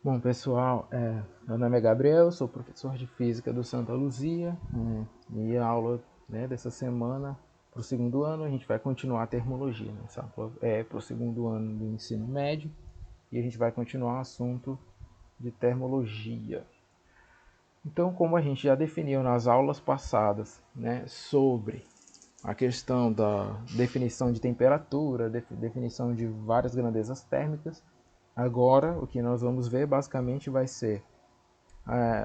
Bom, pessoal, meu nome é Gabriel, sou professor de Física do Santa Luzia, e a aula, dessa semana, para o segundo ano, a gente vai continuar a termologia. Essa aula é para o segundo ano do ensino médio e a gente vai continuar o assunto de termologia. Então, como a gente já definiu nas aulas passadas, sobre a questão da definição de temperatura, definição de várias grandezas térmicas, agora o que nós vamos ver basicamente vai ser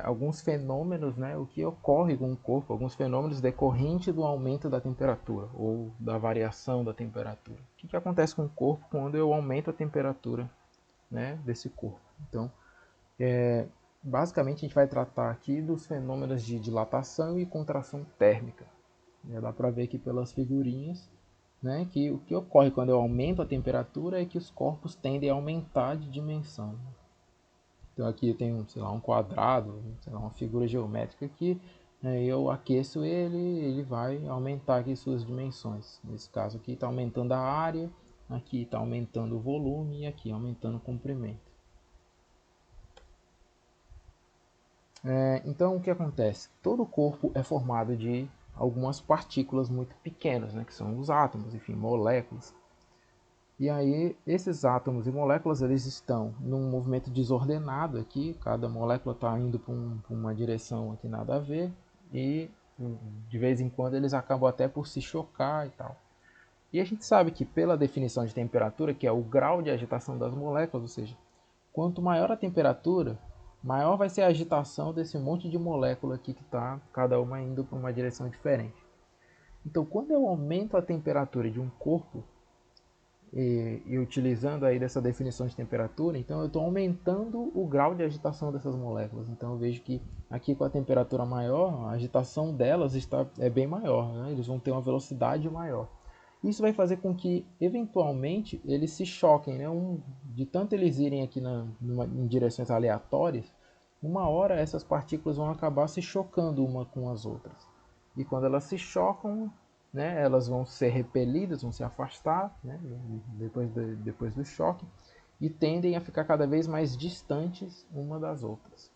alguns fenômenos, o que ocorre com o corpo, alguns fenômenos decorrentes do aumento da temperatura ou da variação da temperatura. O que acontece com o corpo quando eu aumento a temperatura, desse corpo? Então, basicamente a gente vai tratar aqui dos fenômenos de dilatação e contração térmica. Dá para ver aqui pelas figurinhas, que o que ocorre quando eu aumento a temperatura é que os corpos tendem a aumentar de dimensão. Então aqui tem um quadrado, uma figura geométrica aqui, eu aqueço ele vai aumentar aqui suas dimensões. Nesse caso aqui está aumentando a área, aqui está aumentando o volume e aqui aumentando o comprimento. Então o que acontece? Todo o corpo é formado de algumas partículas muito pequenas, que são os átomos, enfim, moléculas. E aí, esses átomos e moléculas, eles estão num movimento desordenado aqui, cada molécula está indo para uma direção que nada a ver, e de vez em quando eles acabam até por se chocar e tal. E a gente sabe que pela definição de temperatura, que é o grau de agitação das moléculas, ou seja, quanto maior a temperatura, maior vai ser a agitação desse monte de molécula aqui que está cada uma indo para uma direção diferente. Então, quando eu aumento a temperatura de um corpo, e utilizando aí dessa definição de temperatura, então eu estou aumentando o grau de agitação dessas moléculas. Então eu vejo que aqui com a temperatura maior, a agitação delas é bem maior, eles vão ter uma velocidade maior. Isso vai fazer com que, eventualmente, eles se choquem, de tanto eles irem aqui em direções aleatórias, uma hora essas partículas vão acabar se chocando uma com as outras. E quando elas se chocam, elas vão ser repelidas, vão se afastar, depois do choque, e tendem a ficar cada vez mais distantes uma das outras.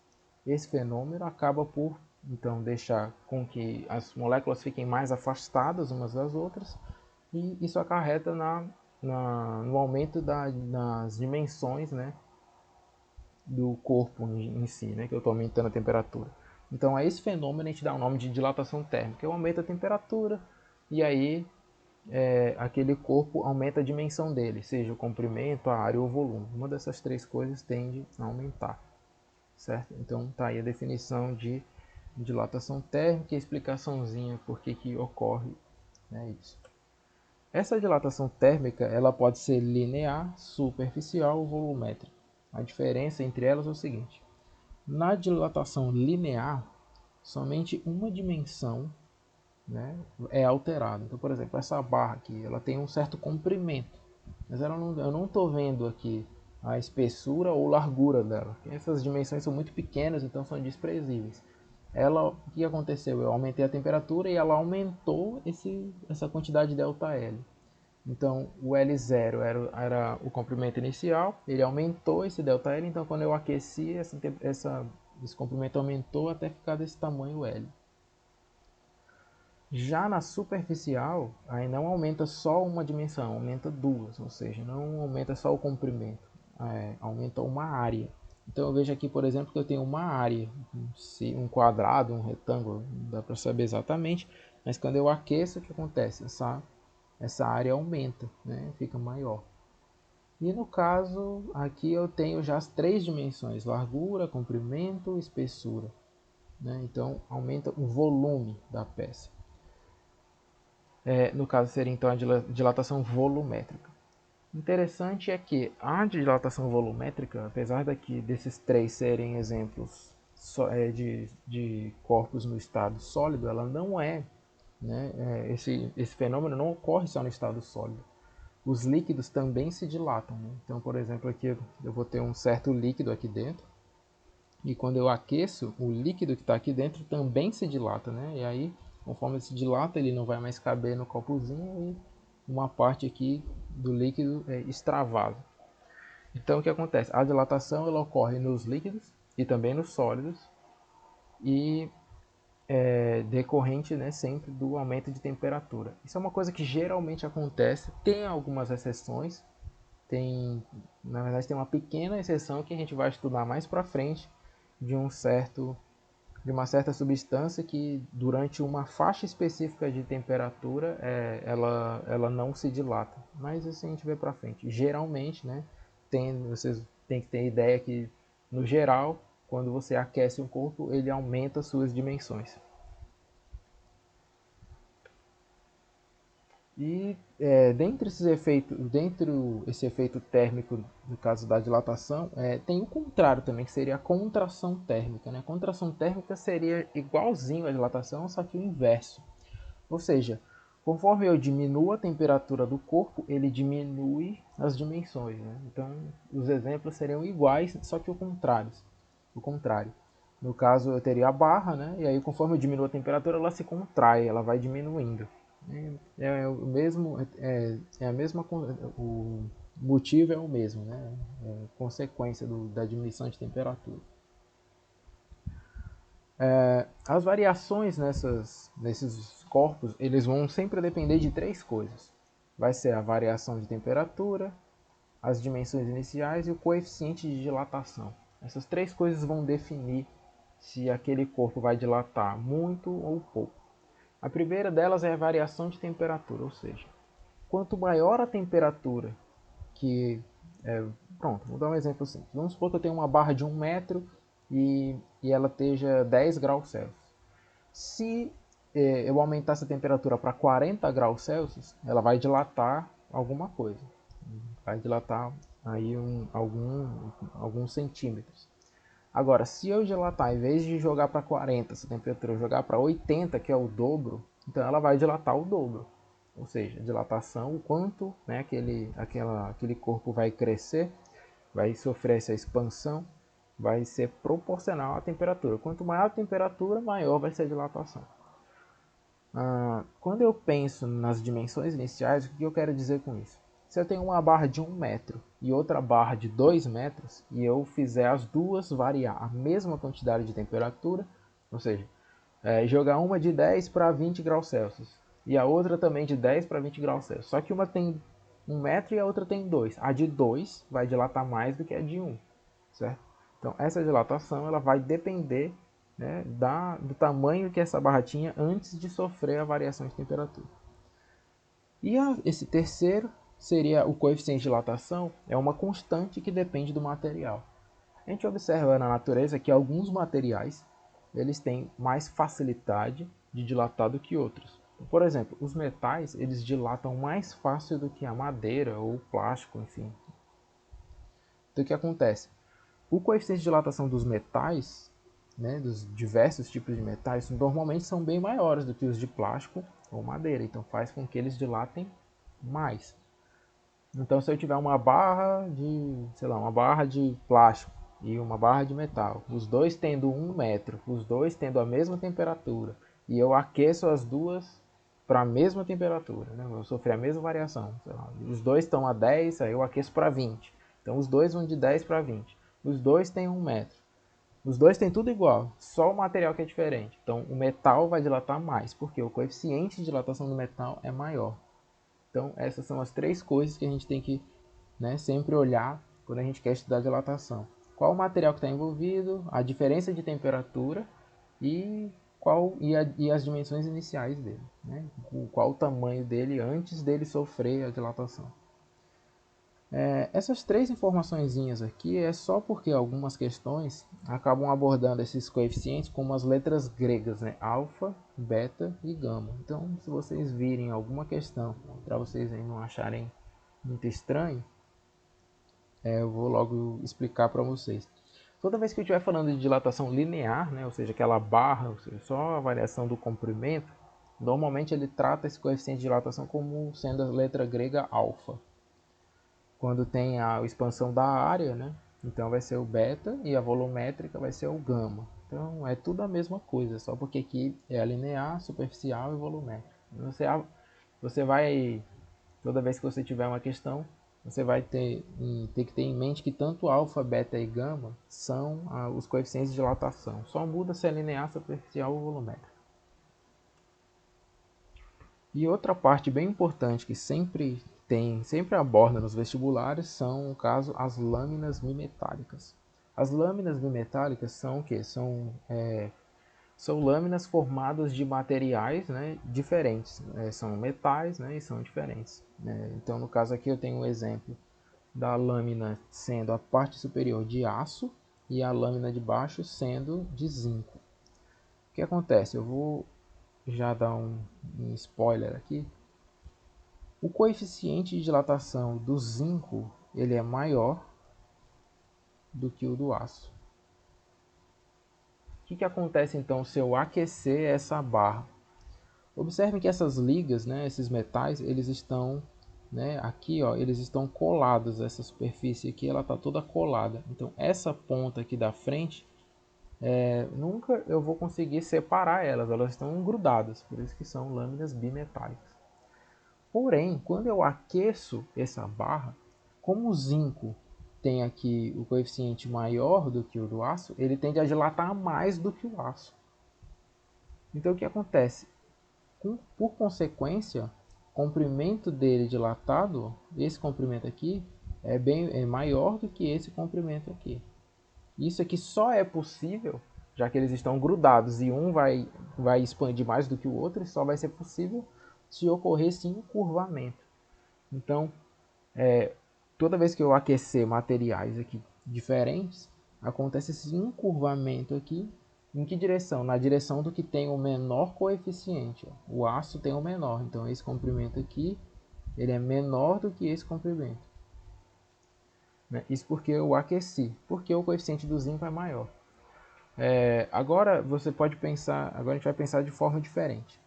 Esse fenômeno acaba por, então, deixar com que as moléculas fiquem mais afastadas umas das outras, e isso acarreta no aumento das dimensões, do corpo em si, que eu estou aumentando a temperatura. Então a esse fenômeno a gente dá o nome de dilatação térmica. Eu aumento a temperatura e aí aquele corpo aumenta a dimensão dele, seja o comprimento, a área ou o volume. Uma dessas três coisas tende a aumentar, certo? Então tá aí a definição de dilatação térmica e a explicaçãozinha por que ocorre isso. Essa dilatação térmica ela pode ser linear, superficial ou volumétrica. A diferença entre elas é o seguinte: na dilatação linear, somente uma dimensão é alterada. Então, por exemplo, essa barra aqui ela tem um certo comprimento, mas eu não estou vendo aqui a espessura ou largura dela. Essas dimensões são muito pequenas, então são desprezíveis. O que aconteceu? Eu aumentei a temperatura e ela aumentou essa quantidade de ΔL. Então o L0 era o comprimento inicial, ele aumentou esse ΔL, então quando eu aqueci, esse comprimento aumentou até ficar desse tamanho L. Já na superficial, aí não aumenta só uma dimensão, aumenta duas, ou seja, não aumenta só o comprimento, aumenta uma área. Então eu vejo aqui, por exemplo, que eu tenho uma área, um quadrado, um retângulo, não dá para saber exatamente, mas quando eu aqueço, o que acontece? Essa área aumenta, fica maior. E no caso, aqui eu tenho já as três dimensões, largura, comprimento, espessura. Então aumenta o volume da peça. No caso seria então a dilatação volumétrica. Interessante é que a dilatação volumétrica, apesar desses três serem exemplos de corpos no estado sólido, ela não é, esse fenômeno não ocorre só no estado sólido. Os líquidos também se dilatam. Então, por exemplo, aqui eu vou ter um certo líquido aqui dentro, e quando eu aqueço, o líquido que está aqui dentro também se dilata, e aí, conforme ele se dilata, ele não vai mais caber no copozinho e uma parte aqui do líquido extravasa. Então o que acontece? A dilatação ela ocorre nos líquidos e também nos sólidos e decorrente, né, sempre do aumento de temperatura. Isso é uma coisa que geralmente acontece, tem algumas exceções, na verdade tem uma pequena exceção que a gente vai estudar mais para frente de de uma certa substância que durante uma faixa específica de temperatura ela não se dilata. Mas isso a gente vê para frente. Geralmente, né, vocês têm que ter ideia que no geral, quando você aquece um corpo, ele aumenta suas dimensões. E dentro esse efeito térmico, no caso da dilatação, tem o contrário também, que seria a contração térmica. Né? A contração térmica seria igualzinho à dilatação, só que o inverso. Ou seja, conforme eu diminuo a temperatura do corpo, ele diminui as dimensões. Né? Então, os exemplos seriam iguais, só que o contrário. O contrário. No caso, eu teria a barra, né? E aí, conforme eu diminuo a temperatura, ela se contrai, ela vai diminuindo. É o mesmo, é a mesma, o motivo é o mesmo, né? É consequência da diminuição de temperatura. As variações nesses corpos, eles vão sempre depender de três coisas. Vai ser a variação de temperatura, as dimensões iniciais e o coeficiente de dilatação. Essas três coisas vão definir se aquele corpo vai dilatar muito ou pouco. A primeira delas é a variação de temperatura, ou seja, quanto maior a temperatura que... pronto, vou dar um exemplo simples. Vamos supor que eu tenho uma barra de 1 metro e ela esteja 10 graus Celsius. Se eu aumentar essa temperatura para 40 graus Celsius, ela vai dilatar alguma coisa. Vai dilatar aí alguns centímetros. Agora, se eu dilatar, em vez de jogar para 40 essa temperatura, eu jogar para 80, que é o dobro, então ela vai dilatar o dobro. Ou seja, dilatação, o quanto, né, aquele corpo vai crescer, vai sofrer essa expansão, vai ser proporcional à temperatura. Quanto maior a temperatura, maior vai ser a dilatação. Quando eu penso nas dimensões iniciais, o que eu quero dizer com isso? Se eu tenho uma barra de 1 metro e outra barra de 2 metros, e eu fizer as duas variar a mesma quantidade de temperatura, ou seja, jogar uma de 10 para 20 graus Celsius, e a outra também de 10 para 20 graus Celsius, só que uma tem 1 metro e a outra tem 2. A de 2 vai dilatar mais do que a de 1, certo? Então essa dilatação ela vai depender, né, do tamanho que essa barra tinha antes de sofrer a variação de temperatura. E esse terceiro seria o coeficiente de dilatação, é uma constante que depende do material. A gente observa na natureza que alguns materiais eles têm mais facilidade de dilatar do que outros. Por exemplo, os metais eles dilatam mais fácil do que a madeira ou o plástico, enfim. Então o que acontece? O coeficiente de dilatação dos metais, né, dos diversos tipos de metais, normalmente são bem maiores do que os de plástico ou madeira, então faz com que eles dilatem mais. Então, se eu tiver uma barra de, sei lá, uma barra de plástico e uma barra de metal, os dois tendo 1 metro, os dois tendo a mesma temperatura, e eu aqueço as duas para a mesma temperatura, né? Eu vou sofrer a mesma variação. Sei lá, os dois estão a 10, aí eu aqueço para 20. Então, os dois vão de 10 para 20. Os dois têm 1 metro. Os dois têm tudo igual, só o material que é diferente. Então, o metal vai dilatar mais, porque o coeficiente de dilatação do metal é maior. Então, essas são as três coisas que a gente tem que, né, sempre olhar quando a gente quer estudar dilatação. Qual o material que está envolvido, a diferença de temperatura e, e as dimensões iniciais dele. Né? Qual o tamanho dele antes dele sofrer a dilatação. Essas três informações aqui é só porque algumas questões acabam abordando esses coeficientes como as letras gregas, né? Alfa, beta e gama. Então, se vocês virem alguma questão, para vocês aí não acharem muito estranho, eu vou logo explicar para vocês. Toda vez que eu estiver falando de dilatação linear, né? Ou seja, aquela barra, ou seja, só a variação do comprimento, normalmente ele trata esse coeficiente de dilatação como sendo a letra grega alfa. Quando tem a expansão da área, né? Então vai ser o beta e a volumétrica vai ser o gama. Então é tudo a mesma coisa, só porque aqui é a linear, superficial e volumétrica. Você vai, toda vez que você tiver uma questão, você vai ter que ter em mente que tanto alfa, beta e gama são os coeficientes de dilatação. Só muda se é linear, superficial ou volumétrico. E outra parte bem importante que sempre aborda nos vestibulares são, no caso, as lâminas bimetálicas. As lâminas bimetálicas são o quê? São lâminas formadas de materiais, né, diferentes. São metais, né, e são diferentes. Então, no caso aqui eu tenho um exemplo da lâmina sendo a parte superior de aço e a lâmina de baixo sendo de zinco. O que acontece? Eu vou já dar um spoiler aqui. O coeficiente de dilatação do zinco ele é maior do que o do aço. O que acontece então se eu aquecer essa barra? Observem que essas ligas, né, esses metais, eles estão, né, aqui, ó, eles estão colados. Essa superfície aqui, ela está toda colada. Então, essa ponta aqui da frente, nunca eu vou conseguir separar elas. Elas estão grudadas, por isso que são lâminas bimetálicas. Porém, quando eu aqueço essa barra, como o zinco tem aqui o coeficiente maior do que o do aço, ele tende a dilatar mais do que o aço. Então, o que acontece? Por consequência, o comprimento dele dilatado, esse comprimento aqui, é maior do que esse comprimento aqui. Isso aqui só é possível, já que eles estão grudados e um vai expandir mais do que o outro, só vai ser possível se ocorrer esse encurvamento. Então, toda vez que eu aquecer materiais aqui diferentes, acontece esse encurvamento aqui. Em que direção? Na direção do que tem o menor coeficiente. O aço tem o menor, então esse comprimento aqui ele é menor do que esse comprimento. Isso porque eu aqueci, porque o coeficiente do zinco é maior. Agora você pode pensar, agora a gente vai pensar de forma diferente.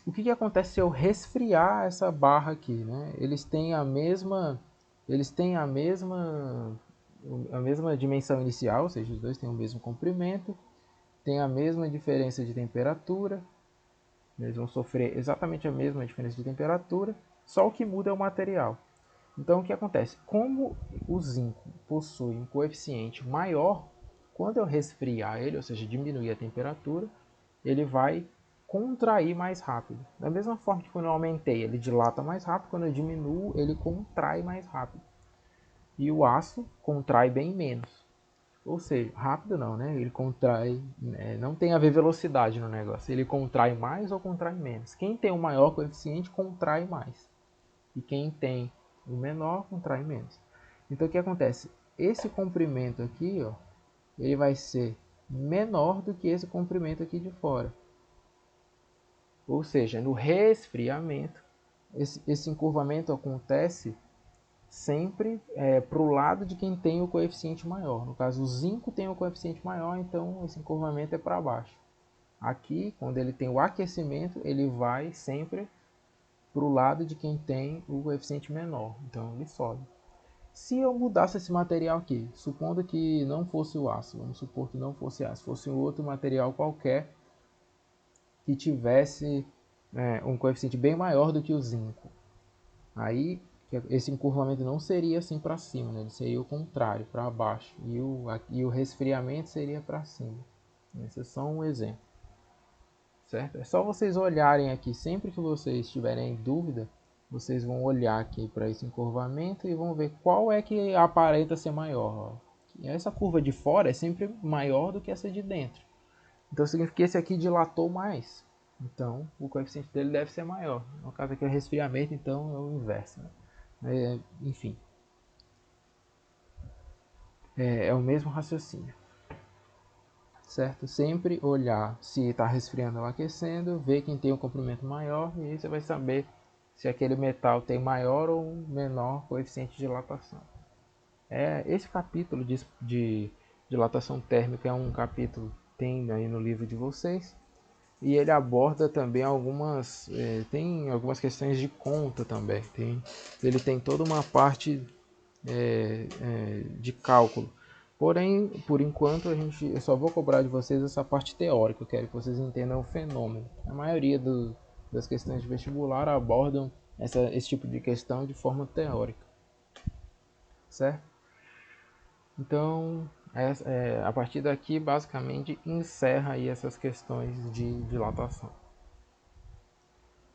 O que acontece se eu resfriar essa barra aqui, né? Eles têm a mesma dimensão inicial, ou seja, os dois têm o mesmo comprimento, tem a mesma diferença de temperatura, eles vão sofrer exatamente a mesma diferença de temperatura, só o que muda é o material. Então o que acontece? Como o zinco possui um coeficiente maior, quando eu resfriar ele, ou seja, diminuir a temperatura, ele vai contrair mais rápido. Da mesma forma que quando eu aumentei, ele dilata mais rápido, quando eu diminuo, ele contrai mais rápido. E o aço contrai bem menos. Ou seja, rápido não, né? Ele contrai, não tem a ver velocidade no negócio. Ele contrai mais ou contrai menos. Quem tem o maior coeficiente contrai mais. E quem tem o menor contrai menos. Então o que acontece? Esse comprimento aqui, ó, ele vai ser menor do que esse comprimento aqui de fora. Ou seja, no resfriamento, esse encurvamento acontece sempre para o lado de quem tem o coeficiente maior. No caso, o zinco tem o coeficiente maior, então esse encurvamento é para baixo. Aqui, quando ele tem o aquecimento, ele vai sempre para o lado de quem tem o coeficiente menor, então ele sobe. Se eu mudasse esse material aqui, supondo que não fosse o aço, vamos supor que não fosse aço, fosse um outro material qualquer que tivesse um coeficiente bem maior do que o zinco, aí esse encurvamento não seria assim para cima, né? Ele seria o contrário, para baixo, e o resfriamento seria para cima. Esse é só um exemplo, certo? É só vocês olharem aqui, sempre que vocês tiverem dúvida, vocês vão olhar aqui para esse encurvamento e vão ver qual é que aparenta ser maior. Essa curva de fora é sempre maior do que essa de dentro. Então significa que esse aqui dilatou mais. Então o coeficiente dele deve ser maior. No caso aqui é o resfriamento, então é o inverso, né? Enfim, é o mesmo raciocínio, certo? Sempre olhar se está resfriando ou aquecendo, ver quem tem um comprimento maior e aí você vai saber se aquele metal tem maior ou menor coeficiente de dilatação. Esse capítulo de dilatação térmica é um capítulo que tem aí no livro de vocês. E ele aborda também tem algumas questões de conta também. Ele tem toda uma parte de cálculo. Porém, por enquanto, eu só vou cobrar de vocês essa parte teórica. Eu quero que vocês entendam o fenômeno. A maioria das questões de vestibular abordam esse tipo de questão de forma teórica. certo? Então, a partir daqui, basicamente, encerra aí essas questões de dilatação.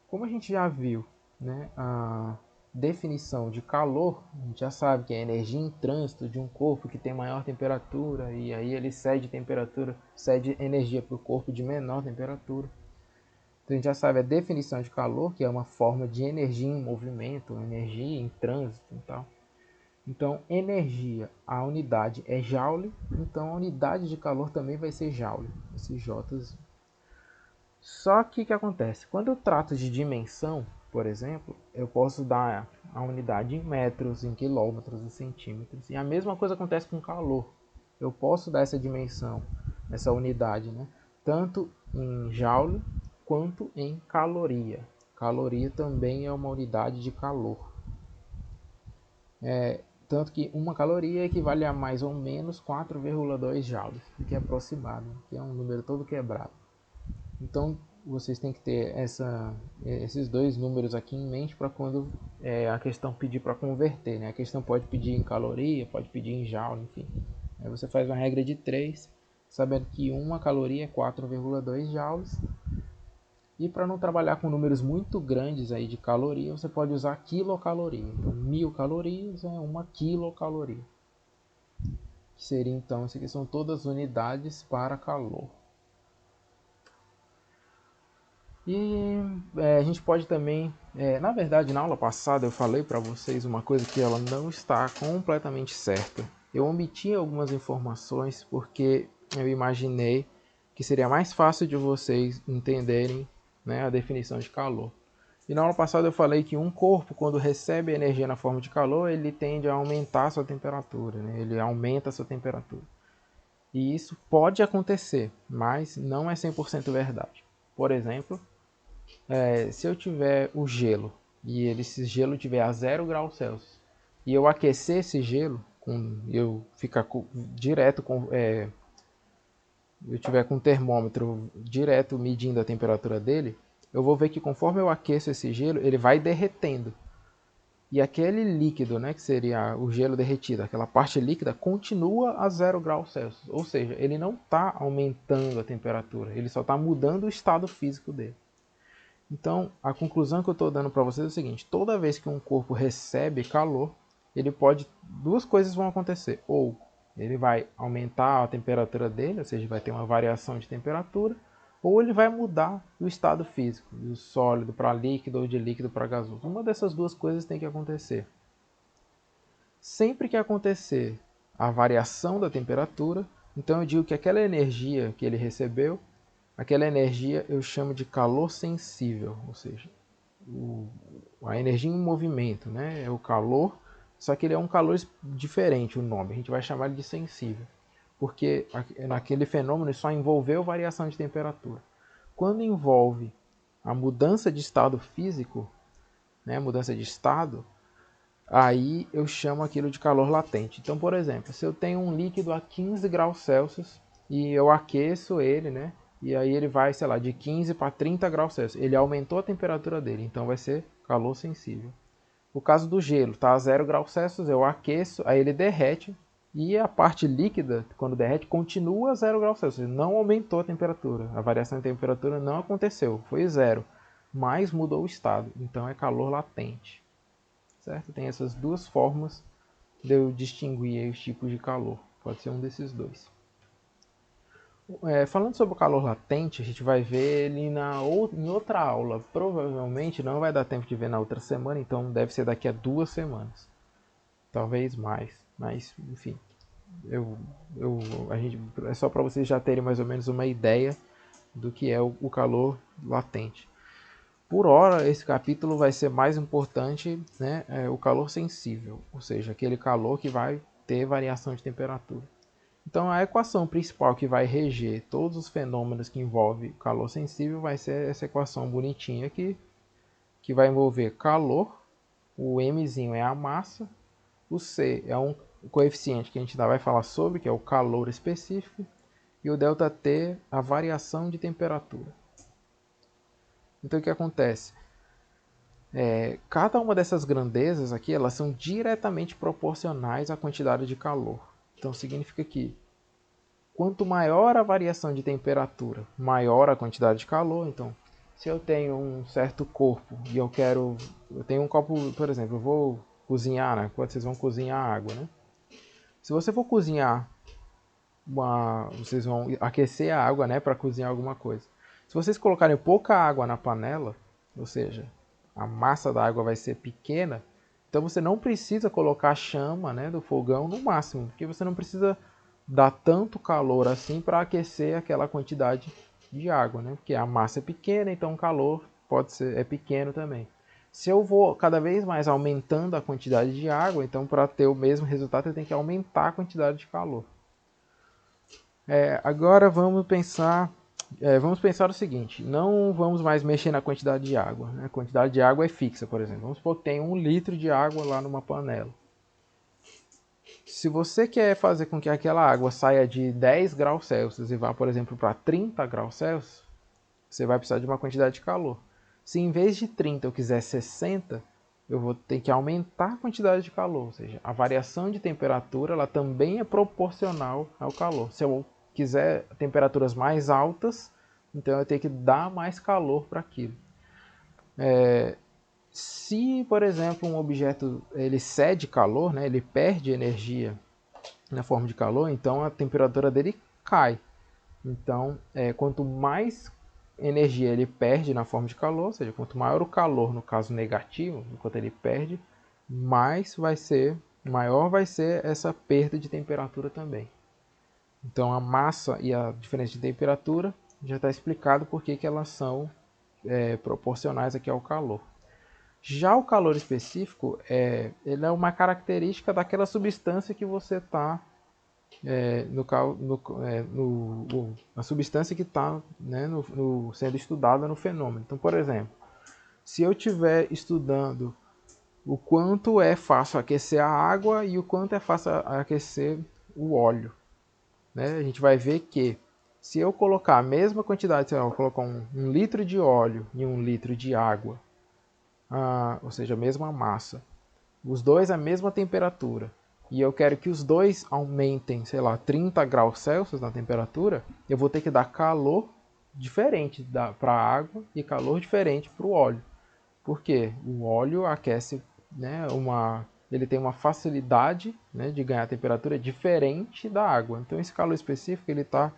Como a gente já viu, né, a definição de calor, a gente já sabe que é a energia em trânsito de um corpo que tem maior temperatura, e aí ele cede energia para o corpo de menor temperatura. Então a gente já sabe a definição de calor, que é uma forma de energia em movimento, energia em trânsito e tal. Então, energia, a unidade é joule, então a unidade de calor também vai ser joule, esse J. Só que o que acontece? Quando eu trato de dimensão, por exemplo, eu posso dar a unidade em metros, em quilômetros, em centímetros. E a mesma coisa acontece com calor. Eu posso dar essa dimensão, essa unidade, né? Tanto em joule quanto em caloria. Caloria também é uma unidade de calor. Tanto que uma caloria equivale a mais ou menos 4,2 joules, que é aproximado, que é um número todo quebrado. Então, vocês têm que ter esses dois números aqui em mente para quando a questão pedir para converter. Né? A questão pode pedir em caloria, pode pedir em joule, enfim. Aí você faz uma regra de 3, sabendo que uma caloria é 4,2 joules. E para não trabalhar com números muito grandes aí de caloria, você pode usar quilocaloria. Então, 1000 calorias é uma quilocaloria. Que seria então, isso aqui são todas unidades para calor. E a gente pode também, na verdade, na aula passada eu falei para vocês uma coisa que ela não está completamente certa. Eu omiti algumas informações porque eu imaginei que seria mais fácil de vocês entenderem, né, a definição de calor. E na aula passada eu falei que um corpo, quando recebe energia na forma de calor, ele tende a aumentar a sua temperatura, né? Ele aumenta a sua temperatura. E isso pode acontecer, mas não é 100% verdade. Por exemplo, se eu tiver o gelo e esse gelo tiver a 0 graus Celsius e eu aquecer esse gelo, eu ficar direto com eu tiver com um termômetro direto medindo a temperatura dele, eu vou ver que conforme eu aqueço esse gelo, ele vai derretendo. E aquele líquido, né, que seria o gelo derretido, aquela parte líquida, continua a 0 graus Celsius. Ou seja, ele não está aumentando a temperatura, ele só está mudando o estado físico dele. Então, a conclusão que eu estou dando para vocês é o seguinte: toda vez que um corpo recebe calor, duas coisas vão acontecer. Ou ele vai aumentar a temperatura dele, ou seja, vai ter uma variação de temperatura, ou ele vai mudar o estado físico, do sólido para líquido ou de líquido para gasoso. Uma dessas duas coisas tem que acontecer. Sempre que acontecer a variação da temperatura, então eu digo que aquela energia que ele recebeu, aquela energia eu chamo de calor sensível, ou seja, a energia em movimento, né? É o calor, só que ele é um calor diferente, o nome, a gente vai chamar ele de sensível, porque naquele fenômeno só envolveu variação de temperatura. Quando envolve a mudança de estado físico, né, mudança de estado, aí eu chamo aquilo de calor latente. Então, por exemplo, se eu tenho um líquido a 15 graus Celsius e eu aqueço ele, né? E aí ele vai, sei lá, de 15 para 30 graus Celsius. Ele aumentou a temperatura dele, então vai ser calor sensível. O caso do gelo, tá a 0 graus Celsius, eu aqueço, aí ele derrete e a parte líquida, quando derrete, continua a 0 graus Celsius. Não aumentou a temperatura, a variação de temperatura não aconteceu, foi zero, mas mudou o estado, então é calor latente. Certo? Tem essas duas formas de eu distinguir aí os tipos de calor. Pode ser um desses dois. Falando sobre o calor latente, a gente vai ver ele em outra aula. Provavelmente não vai dar tempo de ver na outra semana, então deve ser daqui a 2 semanas. Talvez mais. Mas, enfim. É só para vocês já terem mais ou menos uma ideia do que é o calor latente. Por hora, esse capítulo vai ser mais importante, né, o calor sensível, ou seja, aquele calor que vai ter variação de temperatura. Então, a equação principal que vai reger todos os fenômenos que envolvem calor sensível vai ser essa equação bonitinha aqui, que vai envolver calor, o mzinho é a massa, o C é um coeficiente que a gente ainda vai falar sobre, que é o calor específico, e o ΔT, a variação de temperatura. Então, o que acontece? Cada uma dessas grandezas aqui, elas são diretamente proporcionais à quantidade de calor. Então significa que quanto maior a variação de temperatura, maior a quantidade de calor. Então, se eu tenho um certo corpo e eu tenho um copo, por exemplo, eu vou cozinhar, né? Quando vocês vão cozinhar água, né? Se você for cozinhar vocês vão aquecer a água, né, para cozinhar alguma coisa. Se vocês colocarem pouca água na panela, ou seja, a massa da água vai ser pequena, então você não precisa colocar a chama, né, do fogão no máximo, porque você não precisa dar tanto calor assim para aquecer aquela quantidade de água, né? Porque a massa é pequena, então o calor é pequeno também. Se eu vou cada vez mais aumentando a quantidade de água, então para ter o mesmo resultado eu tenho que aumentar a quantidade de calor. Agora vamos pensar o seguinte: não vamos mais mexer na quantidade de água, né? A quantidade de água é fixa, por exemplo. Vamos supor que tem 1 litro de água lá numa panela. Se você quer fazer com que aquela água saia de 10 graus Celsius e vá, por exemplo, para 30 graus Celsius, você vai precisar de uma quantidade de calor. Se em vez de 30 eu quiser 60, eu vou ter que aumentar a quantidade de calor. Ou seja, a variação de temperatura ela também é proporcional ao calor. Se eu quiser temperaturas mais altas, então eu tenho que dar mais calor para aquilo. Se, por exemplo, um objeto ele cede calor, né, ele perde energia na forma de calor, então a temperatura dele cai. Então, quanto mais energia ele perde na forma de calor, ou seja, quanto maior o calor, no caso negativo, enquanto ele perde, maior vai ser essa perda de temperatura também. Então, a massa e a diferença de temperatura já está explicado porque que elas são proporcionais aqui ao calor. Já o calor específico, ele é uma característica daquela substância que você está a substância que está, né, sendo estudada no fenômeno. Então, por exemplo, se eu estiver estudando o quanto é fácil aquecer a água e o quanto é fácil aquecer o óleo, né, a gente vai ver que se eu colocar a mesma quantidade, se eu colocar 1 litro de óleo e 1 litro de água, ou seja, a mesma massa, os dois a mesma temperatura, e eu quero que os dois aumentem, sei lá, 30 graus Celsius na temperatura, eu vou ter que dar calor diferente para a água e calor diferente para o óleo. Porque o óleo aquece, né, ele tem uma facilidade, né, de ganhar temperatura diferente da água. Então esse calor específico ele está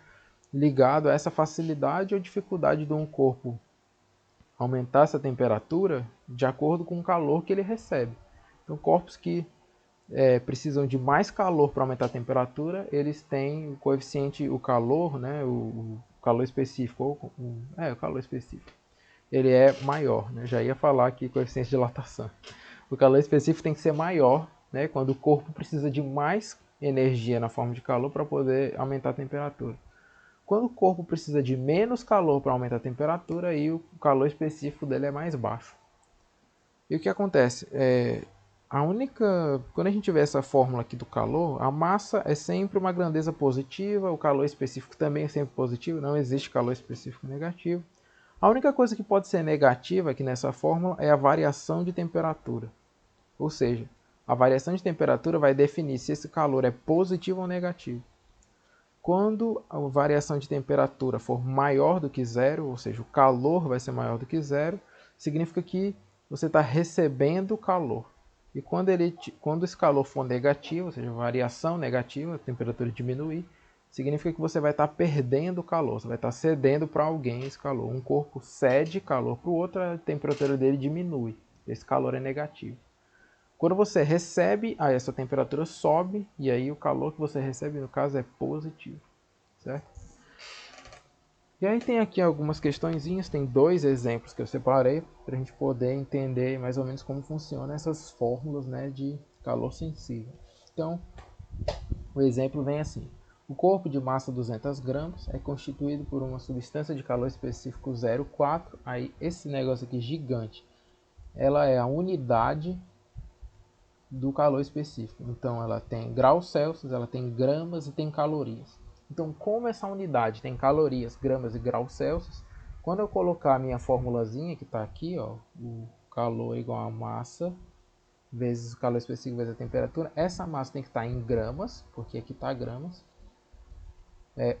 ligado a essa facilidade ou dificuldade de um corpo aumentar essa temperatura de acordo com o calor que ele recebe. Então corpos que precisam de mais calor para aumentar a temperatura, eles têm o coeficiente, o calor, né, o calor específico, o calor específico, ele é maior, né? Já ia falar aqui coeficiente de dilatação. O calor específico tem que ser maior, né, quando o corpo precisa de mais energia na forma de calor para poder aumentar a temperatura. Quando o corpo precisa de menos calor para aumentar a temperatura, aí o calor específico dele é mais baixo. E o que acontece? Quando a gente vê essa fórmula aqui do calor, a massa é sempre uma grandeza positiva, o calor específico também é sempre positivo, não existe calor específico negativo. A única coisa que pode ser negativa aqui nessa fórmula é a variação de temperatura. Ou seja, a variação de temperatura vai definir se esse calor é positivo ou negativo. Quando a variação de temperatura for maior do que zero, ou seja, o calor vai ser maior do que zero, significa que você está recebendo calor. E quando esse calor for negativo, ou seja, variação negativa, a temperatura diminuir, significa que você vai estar perdendo calor, você vai estar cedendo para alguém esse calor. Um corpo cede calor para o outro, a temperatura dele diminui. Esse calor é negativo. Quando você recebe, aí essa temperatura sobe e aí o calor que você recebe, no caso, é positivo, certo? E aí tem aqui algumas questõezinhas, tem 2 exemplos que eu separei para a gente poder entender mais ou menos como funcionam essas fórmulas, né, de calor sensível. Então, o exemplo vem assim: o corpo de massa 200 gramas é constituído por uma substância de calor específico 0,4, aí esse negócio aqui gigante, ela é a unidade do calor específico. Então ela tem graus Celsius, ela tem gramas e tem calorias. Então, como essa unidade tem calorias, gramas e graus Celsius, quando eu colocar a minha formulazinha que está aqui, ó, calor é igual a massa vezes o calor específico vezes a temperatura. Essa massa tem que estar em gramas, porque aqui está gramas.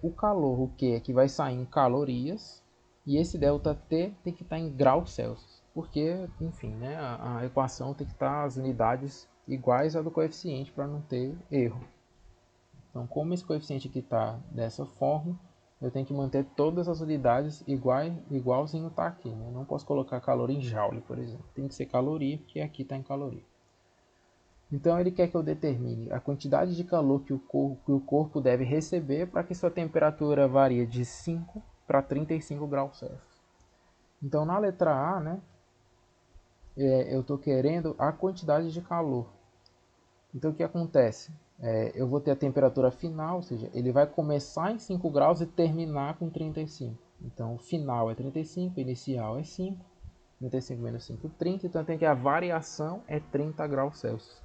O calor, o Q, é que vai sair em calorias. E esse ΔT tem que estar em graus Celsius. Porque, enfim, né, a equação tem que estar as unidades iguais à do coeficiente para não ter erro. Então, como esse coeficiente aqui está dessa forma, eu tenho que manter todas as unidades igualzinho está aqui. Né? Eu não posso colocar calor em joule, por exemplo. Tem que ser caloria, porque aqui está em caloria. Então ele quer que eu determine a quantidade de calor que o corpo deve receber para que sua temperatura varie de 5 para 35 graus Celsius. Então na letra A, né, eu estou querendo a quantidade de calor. Então o que acontece? Eu vou ter a temperatura final, ou seja, ele vai começar em 5 graus e terminar com 35. Então o final é 35, o inicial é 5. 35 menos 5, 30. Então tem que a variação é 30 graus Celsius.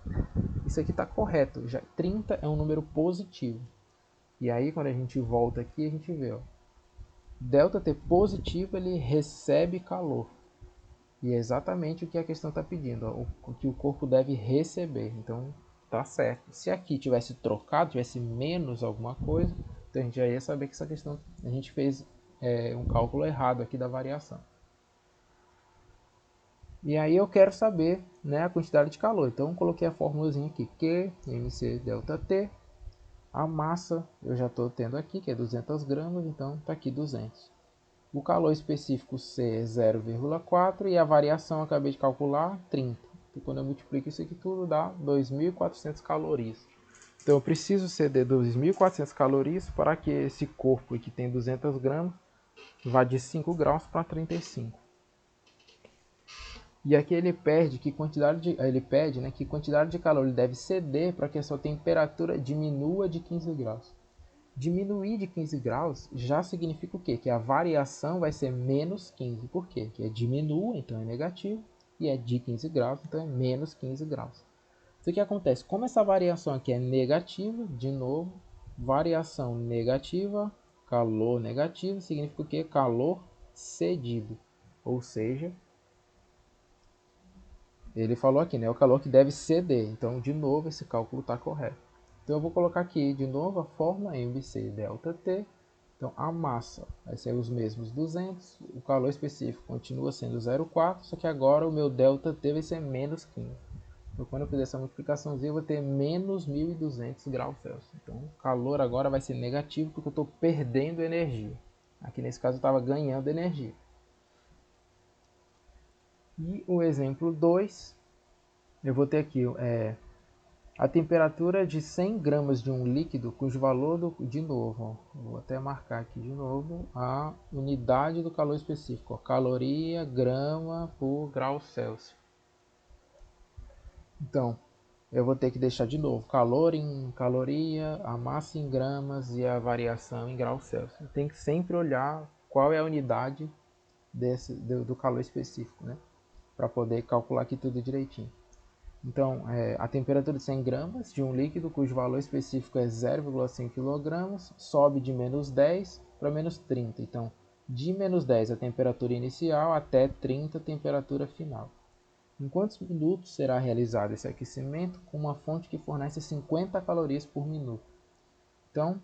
Isso aqui está correto. Já 30 é um número positivo. E aí quando a gente volta aqui, a gente vê, ó, ΔT positivo, ele recebe calor. E é exatamente o que a questão está pedindo, ó, o que o corpo deve receber. Então tá certo. Se aqui tivesse trocado, tivesse menos alguma coisa, então a gente já ia saber que essa questão, a gente fez um cálculo errado aqui da variação. E aí eu quero saber, né, a quantidade de calor. Então coloquei a formulazinha aqui, Q, mc ΔT. A massa eu já estou tendo aqui, que é 200 gramas, então está aqui 200. O calor específico C é 0,4 e a variação eu acabei de calcular 30. E quando eu multiplico isso aqui tudo dá 2.400 calorias. Então eu preciso ceder 2.400 calorias para que esse corpo aqui tem 200 gramas vá de 5 graus para 35. E aqui ele pede que quantidade de calor ele deve ceder para que a sua temperatura diminua de 15 graus. Diminuir de 15 graus já significa o quê? Que a variação vai ser menos 15. Por quê? Que é diminua, então é negativo, e é de 15 graus, então é menos 15 graus. Então o que acontece? Como essa variação aqui é negativa, de novo, variação negativa, calor negativo, significa o quê? Calor cedido. Ou seja, ele falou aqui, né? O calor que deve ceder. Então, de novo, esse cálculo está correto. Então, eu vou colocar aqui de novo a fórmula MBC ΔT. Então, a massa vai ser os mesmos 200. O calor específico continua sendo 0,4. Só que agora o meu ΔT vai ser menos 15. Então, quando eu fizer essa multiplicaçãozinha, eu vou ter menos 1.200 graus Celsius. Então, o calor agora vai ser negativo porque eu estou perdendo energia. Aqui nesse caso eu estava ganhando energia. E o exemplo 2, eu vou ter aqui a temperatura de 100 gramas de um líquido cujo valor, de novo, ó, vou até marcar aqui de novo, a unidade do calor específico, ó, caloria, grama por grau Celsius. Então, eu vou ter que deixar de novo calor em caloria, a massa em gramas e a variação em graus Celsius. Tem que sempre olhar qual é a unidade do calor específico, né? Para poder calcular aqui tudo direitinho. Então, a temperatura de 100 gramas de um líquido cujo valor específico é 0,5 kg sobe de menos 10 para menos 30. Então, de menos 10 a temperatura inicial até 30 a temperatura final. Em quantos minutos será realizado esse aquecimento com uma fonte que fornece 50 calorias por minuto? Então,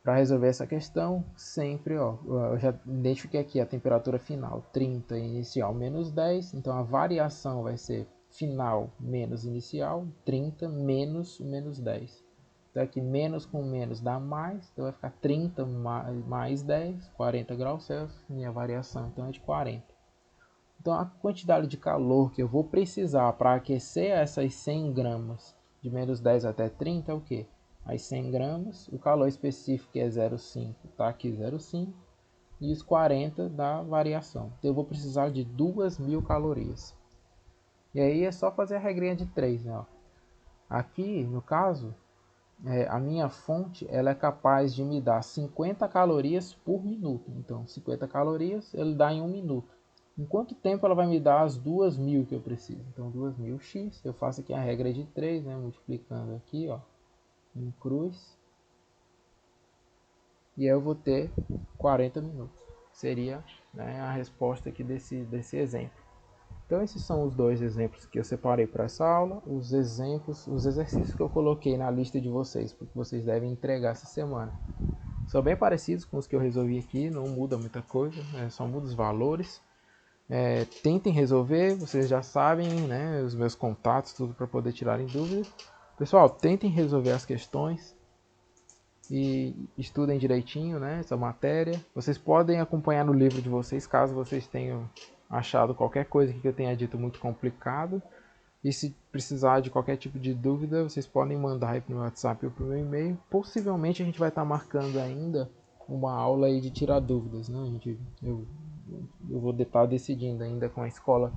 para resolver essa questão, sempre, ó, eu já identifiquei aqui a temperatura final 30, inicial menos 10, então a variação vai ser final menos inicial, 30 menos o menos 10. Então aqui menos com menos dá mais, então vai ficar 30 mais 10, 40 graus Celsius, minha variação então é de 40. Então a quantidade de calor que eu vou precisar para aquecer essas 100 gramas de menos 10 até 30 é o que? As 100 gramas, o calor específico é 0,5, está aqui 0,5, e os 40 da variação. Então eu vou precisar de 2.000 calorias. E aí é só fazer a regrinha de 3, né? Aqui, no caso, a minha fonte ela é capaz de me dar 50 calorias por minuto. Então 50 calorias ele dá em 1 minuto. Em quanto tempo ela vai me dar as 2.000 que eu preciso? Então 2.000x, eu faço aqui a regra de 3, né? Multiplicando aqui, ó, em cruz. E aí eu vou ter 40 minutos. Seria, né, a resposta aqui desse exemplo. Então esses são os dois exemplos que eu separei para essa aula, os exemplos, os exercícios que eu coloquei na lista de vocês, porque vocês devem entregar essa semana. São bem parecidos com os que eu resolvi aqui, não muda muita coisa, só muda os valores. Tentem resolver, vocês já sabem, né, os meus contatos, tudo para poder tirarem dúvidas. Pessoal, tentem resolver as questões e estudem direitinho, né, essa matéria. Vocês podem acompanhar no livro de vocês, caso vocês tenham achado qualquer coisa que eu tenha dito muito complicado. E se precisar de qualquer tipo de dúvida, vocês podem mandar aí para o meu WhatsApp ou para o meu e-mail. Possivelmente a gente vai estar marcando ainda uma aula aí de tirar dúvidas, né? Eu vou estar decidindo ainda com a escola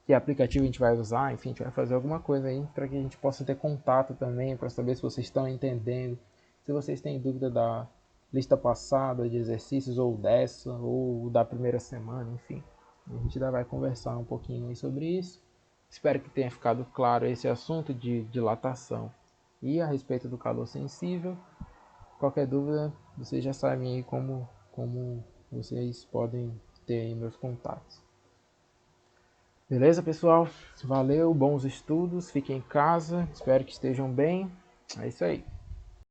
que aplicativo a gente vai usar, enfim, a gente vai fazer alguma coisa aí para que a gente possa ter contato também, para saber se vocês estão entendendo, se vocês têm dúvida da lista passada de exercícios, ou dessa, ou da primeira semana, enfim. A gente ainda vai conversar um pouquinho aí sobre isso. Espero que tenha ficado claro esse assunto de dilatação e a respeito do calor sensível. Qualquer dúvida, vocês já sabem aí como vocês podem ter aí meus contatos. Beleza, pessoal? Valeu, bons estudos, fiquem em casa, espero que estejam bem. É isso aí.